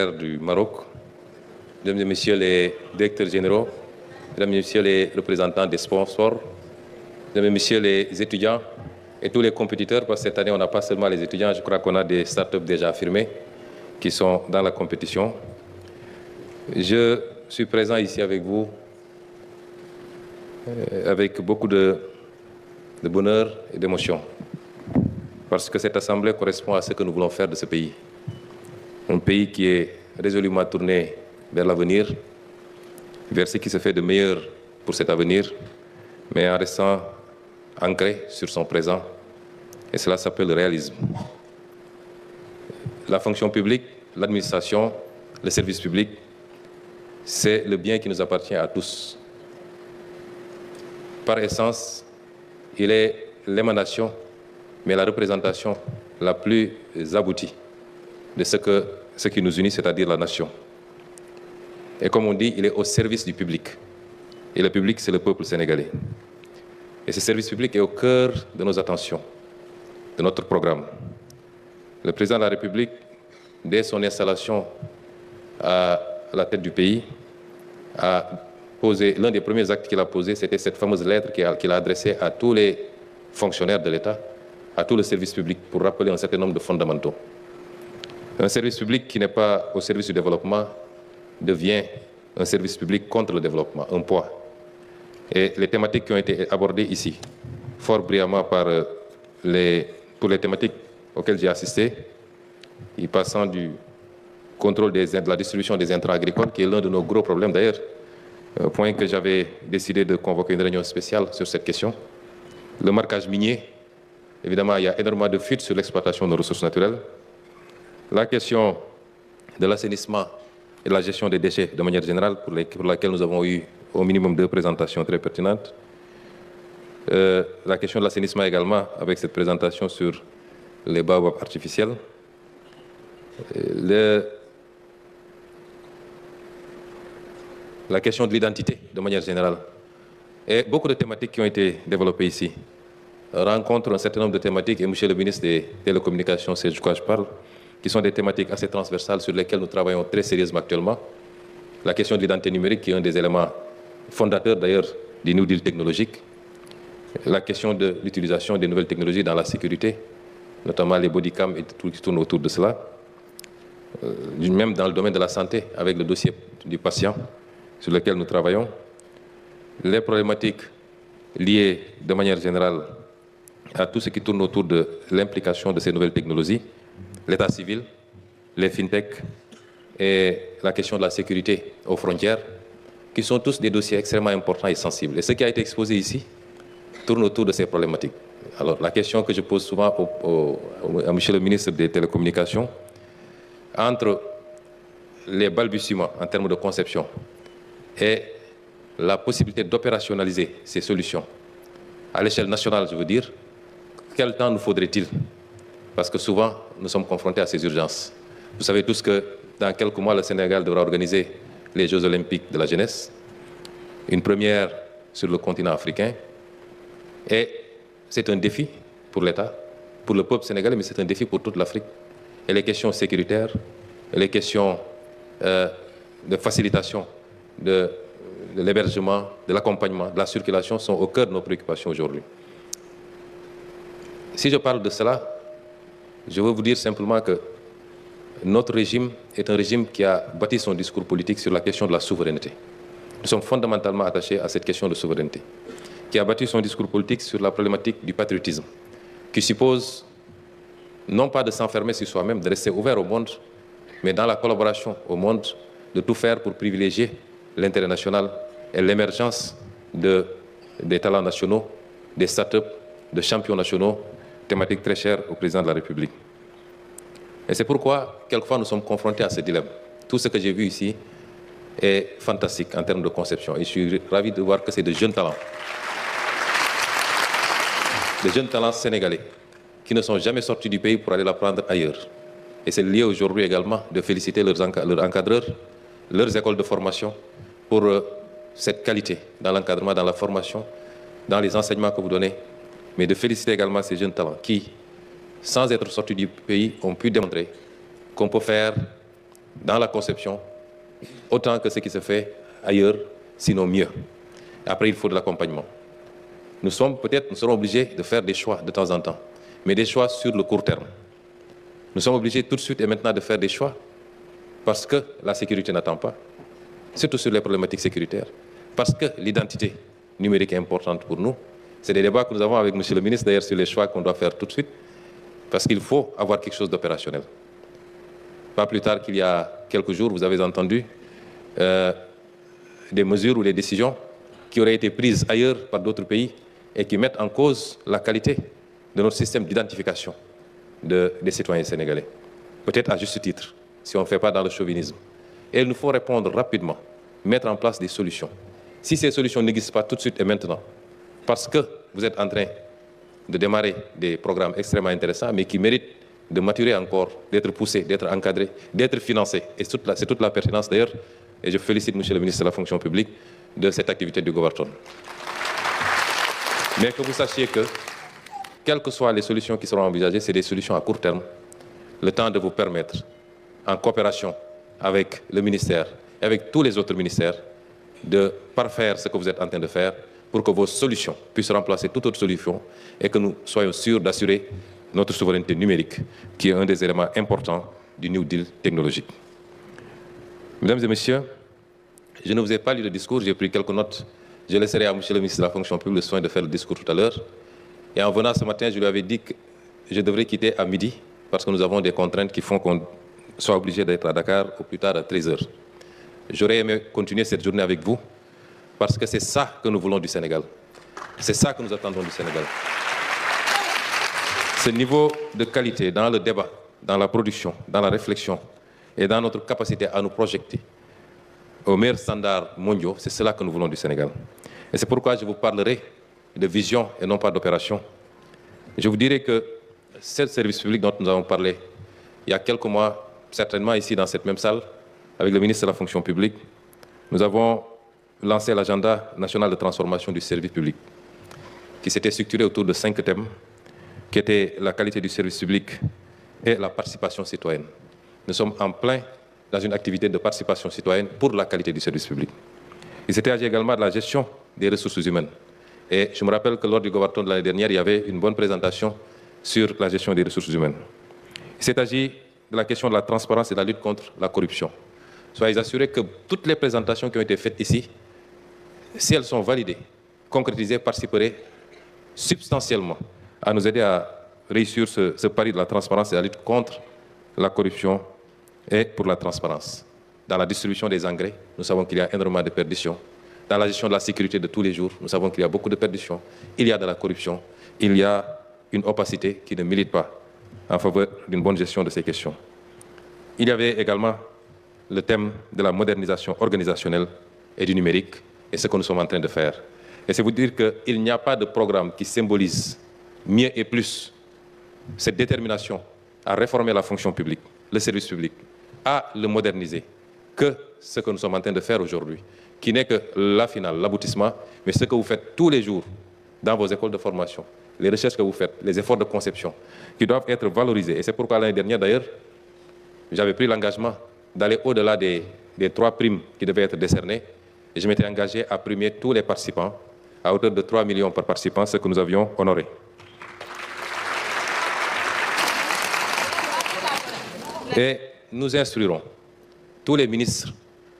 du Maroc, Mesdames et Messieurs les directeurs généraux, Mesdames et Messieurs les représentants des sponsors, Mesdames et Messieurs les étudiants et tous les compétiteurs, parce que cette année on n'a pas seulement les étudiants, je crois qu'on a des startups déjà affirmées qui sont dans la compétition. Je suis présent ici avec vous avec beaucoup de bonheur et d'émotion, parce que cette assemblée correspond à ce que nous voulons faire de ce pays. Un pays qui est résolument tourné vers l'avenir, vers ce qui se fait de meilleur pour cet avenir, mais en restant ancré sur son présent. Et cela s'appelle le réalisme. La fonction publique, l'administration, le service public, c'est le bien qui nous appartient à tous. Par essence, il est l'émanation, mais la représentation la plus aboutie de ce qui nous unit, c'est-à-dire la nation. Et comme on dit, il est au service du public. Et le public, c'est le peuple sénégalais. Et ce service public est au cœur de nos attentions, de notre programme. Le président de la République, dès son installation à la tête du pays, a posé, l'un des premiers actes qu'il a posé, c'était cette fameuse lettre qu'il a adressée à tous les fonctionnaires de l'État, à tout le service public, pour rappeler un certain nombre de fondamentaux. Un service public qui n'est pas au service du développement devient un service public contre le développement, un poids. Et les thématiques qui ont été abordées ici, fort brillamment par pour les thématiques auxquelles j'ai assisté, y passant du contrôle de la distribution des intrants agricoles, qui est l'un de nos gros problèmes d'ailleurs, point que j'avais décidé de convoquer une réunion spéciale sur cette question. Le marquage minier, évidemment, il y a énormément de fuites sur l'exploitation de nos ressources naturelles. La question de l'assainissement et de la gestion des déchets de manière générale, pour laquelle nous avons eu au minimum 2 présentations très pertinentes. La question de l'assainissement également, avec cette présentation sur les baobabs artificiels. La question de l'identité de manière générale. Et beaucoup de thématiques qui ont été développées ici rencontrent un certain nombre de thématiques, et Monsieur le ministre des Télécommunications, c'est de quoi je parle, qui sont des thématiques assez transversales sur lesquelles nous travaillons très sérieusement actuellement. La question de l'identité numérique, qui est un des éléments fondateurs d'ailleurs du New Deal technologique. La question de l'utilisation des nouvelles technologies dans la sécurité, notamment les bodycams et tout qui tourne autour de cela. Même dans le domaine de la santé, avec le dossier du patient sur lequel nous travaillons. Les problématiques liées de manière générale à tout ce qui tourne autour de l'implication de ces nouvelles technologies, l'état civil, les fintech et la question de la sécurité aux frontières, qui sont tous des dossiers extrêmement importants et sensibles. Et ce qui a été exposé ici tourne autour de ces problématiques. Alors, la question que je pose souvent à Monsieur le ministre des Télécommunications, entre les balbutiements en termes de conception et la possibilité d'opérationnaliser ces solutions à l'échelle nationale, je veux dire, quel temps nous faudrait-il? Parce que souvent, nous sommes confrontés à ces urgences. Vous savez tous que dans quelques mois, le Sénégal devra organiser les Jeux olympiques de la jeunesse, une première sur le continent africain. Et c'est un défi pour l'État, pour le peuple sénégalais, mais c'est un défi pour toute l'Afrique. Et les questions sécuritaires, les questions de facilitation de l'hébergement, de l'accompagnement, de la circulation sont au cœur de nos préoccupations aujourd'hui. Si je parle de cela, je veux vous dire simplement que notre régime est un régime qui a bâti son discours politique sur la question de la souveraineté. Nous sommes fondamentalement attachés à cette question de souveraineté, qui a bâti son discours politique sur la problématique du patriotisme, qui suppose non pas de s'enfermer sur soi-même, de rester ouvert au monde, mais dans la collaboration au monde, de tout faire pour privilégier l'intérêt national et l'émergence des talents nationaux, des start-up, de champions nationaux, thématique très chère au président de la République. Et c'est pourquoi, quelquefois, nous sommes confrontés à ce dilemme. Tout ce que j'ai vu ici est fantastique en termes de conception. Et je suis ravi de voir que c'est de jeunes talents. Des jeunes talents sénégalais qui ne sont jamais sortis du pays pour aller l'apprendre ailleurs. Et c'est lié aujourd'hui également de féliciter leurs encadreurs, leurs écoles de formation pour cette qualité dans l'encadrement, dans la formation, dans les enseignements que vous donnez, mais de féliciter également ces jeunes talents qui, sans être sortis du pays, ont pu démontrer qu'on peut faire dans la conception, autant que ce qui se fait ailleurs, sinon mieux. Après, il faut de l'accompagnement. Nous serons obligés de faire des choix de temps en temps, mais des choix sur le court terme. Nous sommes obligés tout de suite et maintenant de faire des choix parce que la sécurité n'attend pas, surtout sur les problématiques sécuritaires, parce que l'identité numérique est importante pour nous. C'est des débats que nous avons avec M. le ministre d'ailleurs sur les choix qu'on doit faire tout de suite, parce qu'il faut avoir quelque chose d'opérationnel. Pas plus tard qu'il y a quelques jours, vous avez entendu des mesures ou des décisions qui auraient été prises ailleurs par d'autres pays et qui mettent en cause la qualité de notre système d'identification des citoyens sénégalais. Peut-être à juste titre, si on ne fait pas dans le chauvinisme. Et il nous faut répondre rapidement, mettre en place des solutions. Si ces solutions n'existent pas tout de suite et maintenant, parce que vous êtes en train de démarrer des programmes extrêmement intéressants, mais qui méritent de maturer encore, d'être poussés, d'être encadrés, d'être financés. Et c'est toute la pertinence d'ailleurs, et je félicite M. le ministre de la fonction publique, de cette activité du Govarton. Mais que vous sachiez que, quelles que soient les solutions qui seront envisagées, c'est des solutions à court terme, le temps de vous permettre, en coopération avec le ministère et avec tous les autres ministères, de parfaire ce que vous êtes en train de faire pour que vos solutions puissent remplacer toute autre solution et que nous soyons sûrs d'assurer notre souveraineté numérique, qui est un des éléments importants du New Deal technologique. Mesdames et messieurs, je ne vous ai pas lu le discours, j'ai pris quelques notes. Je laisserai à M. le ministre de la fonction publique le soin de faire le discours tout à l'heure. Et en venant ce matin, je lui avais dit que je devrais quitter à midi parce que nous avons des contraintes qui font qu'on soit obligé d'être à Dakar au plus tard à 13 h. J'aurais aimé continuer cette journée avec vous parce que c'est ça que nous voulons du Sénégal. C'est ça que nous attendons du Sénégal. Ce niveau de qualité dans le débat, dans la production, dans la réflexion et dans notre capacité à nous projeter aux meilleurs standards mondiaux, c'est cela que nous voulons du Sénégal. Et c'est pourquoi je vous parlerai de vision et non pas d'opération. Je vous dirai que ce service public dont nous avons parlé il y a quelques mois, certainement ici dans cette même salle, avec le ministre de la fonction publique, nous avons lancé l'agenda national de transformation du service public, qui s'était structuré autour de 5 thèmes, qui étaient la qualité du service public et la participation citoyenne. Nous sommes en plein dans une activité de participation citoyenne pour la qualité du service public. Il s'était agi également de la gestion des ressources humaines. Et je me rappelle que lors du Govarton de l'année dernière, il y avait une bonne présentation sur la gestion des ressources humaines. Il s'est agi de la question de la transparence et de la lutte contre la corruption. Soyez assurés que toutes les présentations qui ont été faites ici, si elles sont validées, concrétisées, participeraient substantiellement à nous aider à réussir ce pari de la transparence et de la lutte contre la corruption et pour la transparence. Dans la distribution des engrais, nous savons qu'il y a énormément de perditions. Dans la gestion de la sécurité de tous les jours, nous savons qu'il y a beaucoup de perditions. Il y a de la corruption, il y a une opacité qui ne milite pas en faveur d'une bonne gestion de ces questions. Il y avait également le thème de la modernisation organisationnelle et du numérique, et ce que nous sommes en train de faire. Et c'est vous dire qu'il n'y a pas de programme qui symbolise mieux et plus cette détermination à réformer la fonction publique, le service public, à le moderniser, que ce que nous sommes en train de faire aujourd'hui, qui n'est que la finale, l'aboutissement, mais ce que vous faites tous les jours dans vos écoles de formation, les recherches que vous faites, les efforts de conception, qui doivent être valorisés. Et c'est pourquoi l'année dernière, d'ailleurs, j'avais pris l'engagement d'aller au-delà des 3 primes qui devaient être décernées, et je m'étais engagé à primer tous les participants à hauteur de 3 millions par participant, ce que nous avions honoré. Et nous instruirons tous les ministres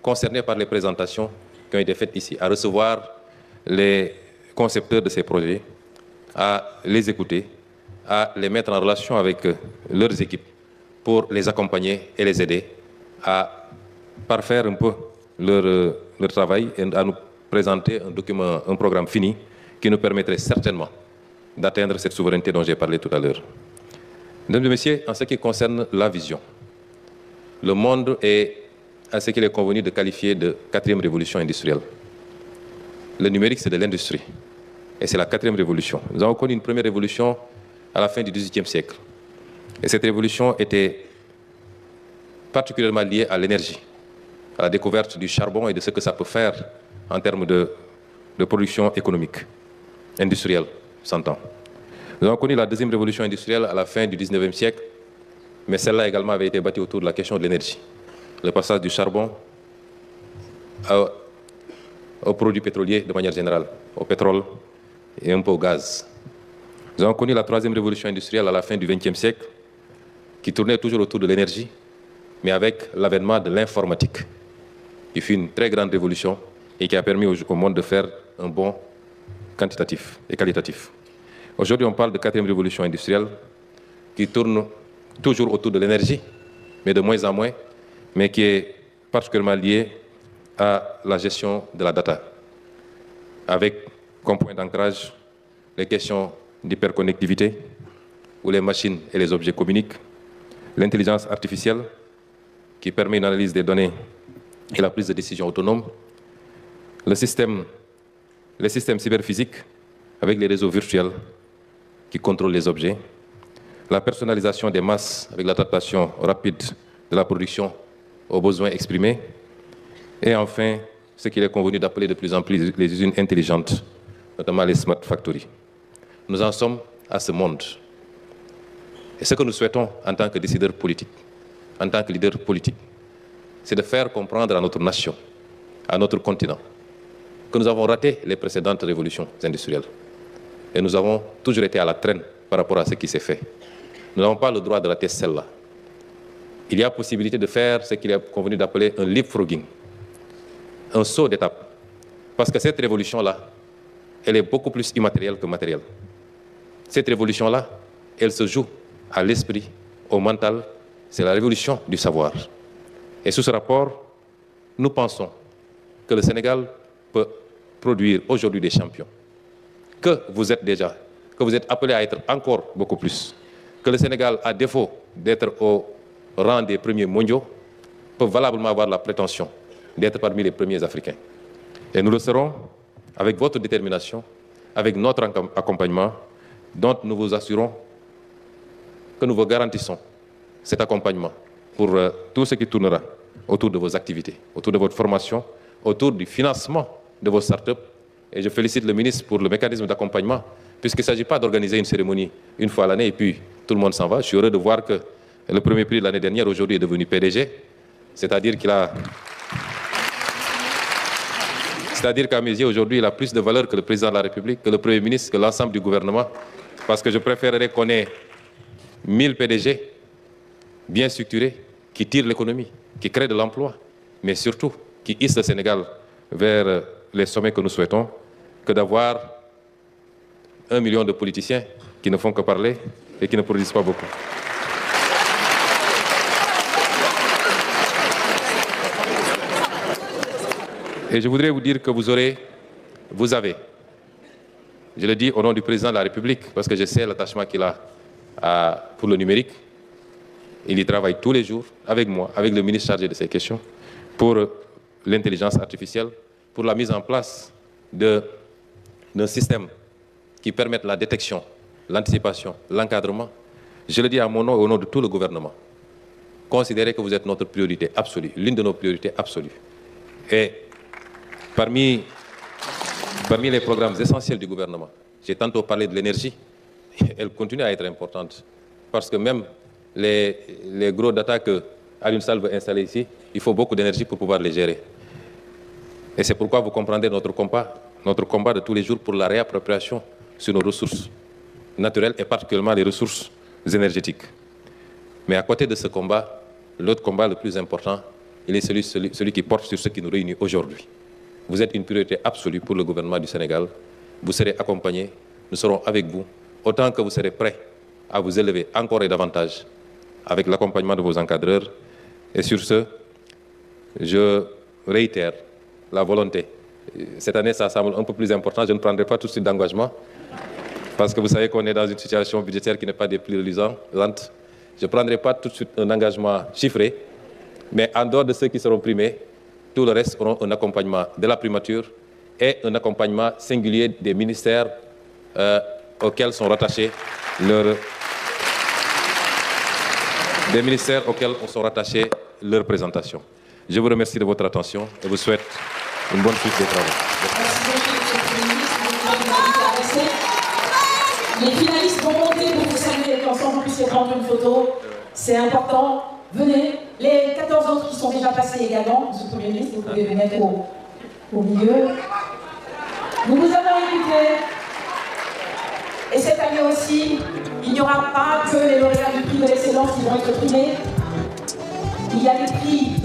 concernés par les présentations qui ont été faites ici à recevoir les concepteurs de ces projets, à les écouter, à les mettre en relation avec leurs équipes pour les accompagner et les aider à parfaire un peu leur travail et à nous présenter un document, un programme fini qui nous permettrait certainement d'atteindre cette souveraineté dont j'ai parlé tout à l'heure. Mesdames et messieurs, en ce qui concerne la vision, le monde est à ce qu'il est convenu de qualifier de 4e révolution industrielle. Le numérique, c'est de l'industrie. Et c'est la 4e révolution. Nous avons connu une première révolution à la fin du XVIIIe siècle. Et cette révolution était particulièrement liée à l'énergie, à la découverte du charbon et de ce que ça peut faire en termes de production économique, industrielle, s'entend. Nous avons connu la 2e révolution industrielle à la fin du XIXe siècle, mais celle-là également avait été bâtie autour de la question de l'énergie. le passage du charbon aux produits pétroliers de manière générale, au pétrole et un peu au gaz. Nous avons connu la troisième révolution industrielle à la fin du XXe siècle, qui tournait toujours autour de l'énergie, mais avec l'avènement de l'informatique, qui fut une très grande révolution et qui a permis au monde de faire un bond quantitatif et qualitatif. Aujourd'hui, on parle de quatrième révolution industrielle, qui tourne toujours autour de l'énergie, mais de moins en moins, mais qui est particulièrement liée à la gestion de la data, avec comme point d'ancrage les questions d'hyperconnectivité, où les machines et les objets communiquent, l'intelligence artificielle, qui permet une analyse des données et la prise de décision autonome, les systèmes cyberphysiques, avec les réseaux virtuels qui contrôlent les objets, la personnalisation des masses avec l'adaptation rapide de la production aux besoins exprimés, et enfin, ce qu'il est convenu d'appeler de plus en plus les usines intelligentes, notamment les smart factories. Nous en sommes à ce monde. Et ce que nous souhaitons en tant que décideurs politiques, en tant que leaders politiques, c'est de faire comprendre à notre nation, à notre continent, que nous avons raté les précédentes révolutions industrielles. Et nous avons toujours été à la traîne par rapport à ce qui s'est fait. Nous n'avons pas le droit de rater celle-là. Il y a possibilité de faire ce qu'il est convenu d'appeler un leapfrogging, un saut d'étape. Parce que cette révolution-là, elle est beaucoup plus immatérielle que matérielle. Cette révolution-là, elle se joue à l'esprit, au mental. C'est la révolution du savoir. Et sous ce rapport, nous pensons que le Sénégal peut produire aujourd'hui des champions, que vous êtes déjà, que vous êtes appelés à être encore beaucoup plus, que le Sénégal, à défaut d'être au rang des premiers mondiaux, peut valablement avoir la prétention d'être parmi les premiers Africains. Et nous le serons avec votre détermination, avec notre accompagnement, dont nous vous assurons que nous vous garantissons cet accompagnement pour tout ce qui tournera autour de vos activités, autour de votre formation, autour du financement de vos startups. Et je félicite le ministre pour le mécanisme d'accompagnement, puisqu'il ne s'agit pas d'organiser une cérémonie une fois à l'année et puis tout le monde s'en va. Je suis heureux de voir que le premier prix de l'année dernière, aujourd'hui, est devenu PDG, c'est-à-dire qu'à mes yeux, aujourd'hui, il a plus de valeur que le président de la République, que le Premier ministre, que l'ensemble du gouvernement, parce que je préférerais qu'on ait 1000 PDG bien structurés, qui tirent l'économie, qui créent de l'emploi, mais surtout qui hissent le Sénégal vers les sommets que nous souhaitons, que d'avoir 1 million de politiciens qui ne font que parler et qui ne produisent pas beaucoup. Et je voudrais vous dire que vous avez, je le dis au nom du président de la République, parce que je sais l'attachement qu'il a pour le numérique. Il y travaille tous les jours, avec moi, avec le ministre chargé de ces questions, pour l'intelligence artificielle, pour la mise en place d'un système qui permette la détection, l'anticipation, l'encadrement. Je le dis à mon nom et au nom de tout le gouvernement. Considérez que vous êtes notre priorité absolue, l'une de nos priorités absolues. Et parmi les programmes essentiels du gouvernement, j'ai tantôt parlé de l'énergie, elle continue à être importante, parce que même les gros data que Alioune Sall veut installer ici, il faut beaucoup d'énergie pour pouvoir les gérer. Et c'est pourquoi vous comprendrez notre combat de tous les jours pour la réappropriation sur nos ressources naturelles et particulièrement les ressources énergétiques. Mais à côté de ce combat, l'autre combat le plus important, il est celui qui porte sur ce qui nous réunit aujourd'hui. Vous êtes une priorité absolue pour le gouvernement du Sénégal. Vous serez accompagnés, nous serons avec vous, autant que vous serez prêts à vous élever encore et davantage avec l'accompagnement de vos encadreurs. Et sur ce, je réitère la volonté. Cette année, ça semble un peu plus important. Je ne prendrai pas tout de suite d'engagement parce que vous savez qu'on est dans une situation budgétaire qui n'est pas des plus reluisantes. Je ne prendrai pas tout de suite un engagement chiffré, mais en dehors de ceux qui seront primés, tout le reste auront un accompagnement de la primature et un accompagnement singulier des ministères auxquels sont rattachés leurs présentations. Je vous remercie de votre attention et vous souhaite une bonne suite des travaux. Les finalistes vont monter pour vous saluer et qu'ensemble on puisse prendre une photo. C'est important. Venez. Les 14 autres qui sont déjà passés également, Monsieur le Premier ministre, vous pouvez venir au milieu. Nous vous avons écouté. Et cette année aussi, il n'y aura pas que les lauréats du prix de l'excellence qui vont être primés. Il y a des prix.